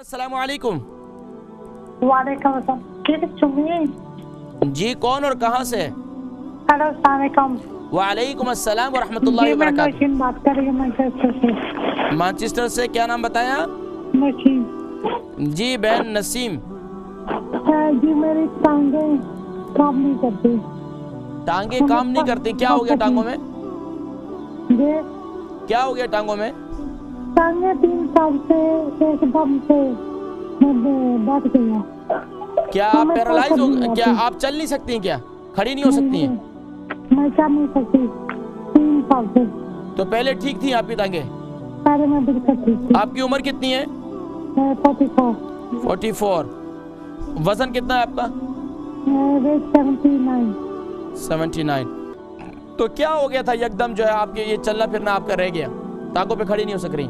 अस्सलाम वालेकुम। वालेकुम अस्सलाम। जी कौन और कहाँ से? हेलो अस्सलाम वालेकुम। वालेकुम अस्सलाम वरहमतुल्लाहि जी मैं वबरकातुहू। नौशीन बात कर रही हूँ मैनचेस्टर से। मैनचेस्टर से क्या नाम बताया? नौशीन। जी बहन नसीम। जी मेरी टांगें काम नहीं करती। टांगे काम नहीं करती, क्या हो गया टांगों में? ये क्या हो गया टांगों में? टांगें 3 साल से एकदम से बैठ गई हैं। क्या आप पैरालाइज हो? क्या आप चल नहीं सकती हैं? क्या खड़ी नहीं हो सकती हैं? मैं चल नहीं सकती 3 साल से। तो पहले ठीक थी आपकी टांगे? पहले मैं बिल्कुल ठीक थी। आपकी उम्र कितनी है? 44। 44। वजन कितना है आपका? वेट 79। 79। तो क्या हो गया था एकदम जो है आपके ये चलना फिरना आपका रह गया, टांगों पे खड़ी नहीं हो सक रही?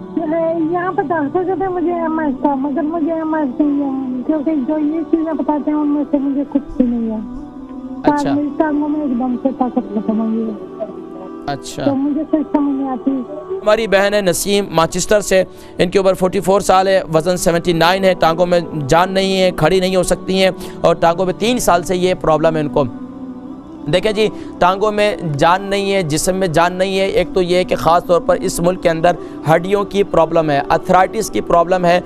यहाँ पे डॉक्टर कहते हैं मुझे MS था, मगर मुझे MS नहीं है, क्योंकि जो ये चीजें बताते हैं उनमें से मुझे कुछ भी नहीं है। अच्छा। मेरी टांगों में एकदम से ताकत खत्म हो गई है। अच्छा। तो मुझे कुछ समझ नहीं आती। हमारी बहन है नसीम मैनचेस्टर से, इनकी उम्र 44 साल है, वज़न 79 है, टांगों में जान नहीं है, खड़ी नहीं हो सकती हैं और टांगों में 3 साल से ये प्रॉब्लम है इनको। देखिए जी, टांगों में जान नहीं है, जिस्म में जान नहीं है। एक तो ये है कि ख़ास तौर पर इस मुल्क के अंदर हड्डियों की प्रॉब्लम है, अर्थराइटिस की प्रॉब्लम है,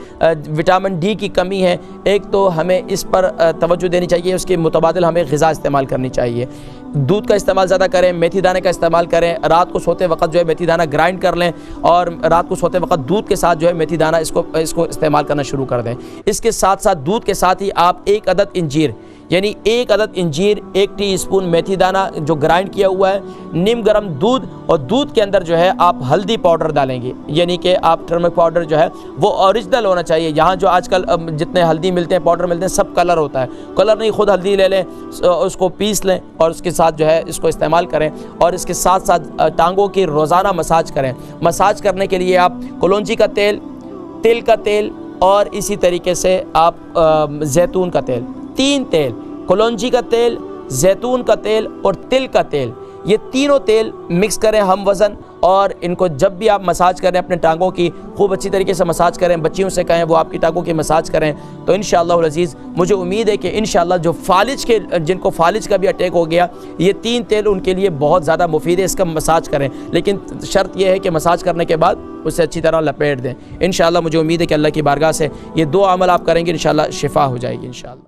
विटामिन डी की कमी है। एक तो हमें इस पर तवज्जो देनी चाहिए, उसके मुतबादिल हमें ग़िज़ा इस्तेमाल करनी चाहिए। दूध का इस्तेमाल ज़्यादा करें, मेथी दाने का इस्तेमाल करें, रात को सोते वक्त जो है मेथी दाना ग्राइंड कर लें और रात को सोते वक्त दूध के साथ जो है मेथी दाना इसको इस्तेमाल करना शुरू कर दें। इसके साथ साथ दूध के साथ ही आप 1 अदद इंजीर, यानी 1 अदद इंजीर, 1 टीस्पून मेथी दाना जो ग्राइंड किया हुआ है, नीम गर्म दूध, और दूध के अंदर जो है आप हल्दी पाउडर डालेंगे, यानी कि आप टर्मरिक पाउडर जो है वो ओरिजिनल होना चाहिए। यहाँ जो आजकल जितने हल्दी मिलते हैं, पाउडर मिलते हैं, सब कलर होता है। कलर नहीं, खुद हल्दी ले लें, उसको पीस लें और उसके साथ जो है इसको इस्तेमाल करें। और इसके साथ साथ टांगों की रोज़ाना मसाज करें। मसाज करने के लिए आप कलौंजी का तेल, तिल का तेल और इसी तरीके से आप जैतून का तेल, 3 तेल, कलौंजी का तेल, जैतून का तेल और तिल का तेल, ये तीनों तेल मिक्स करें हम वज़न, और इनको जब भी आप मसाज करें अपने टांगों की खूब अच्छी तरीके से मसाज करें। बच्चियों से कहें वो आपकी टांगों की मसाज करें, तो इंशाअल्लाह अज़ीज़ मुझे उम्मीद है कि इंशाअल्लाह जो जिनको फालिज का भी अटैक हो गया, ये 3 तेल उनके लिए बहुत ज़्यादा मुफीद है, इसका मसाज करें। लेकिन शर्त यह है कि मसाज करने के बाद उसे अच्छी तरह लपेट दें। इंशाअल्लाह मुझे उम्मीद है कि अल्लाह की बारगाह से ये 2 अमल आप करेंगे, इंशाअल्लाह शिफा हो जाएगी इंशाअल्लाह।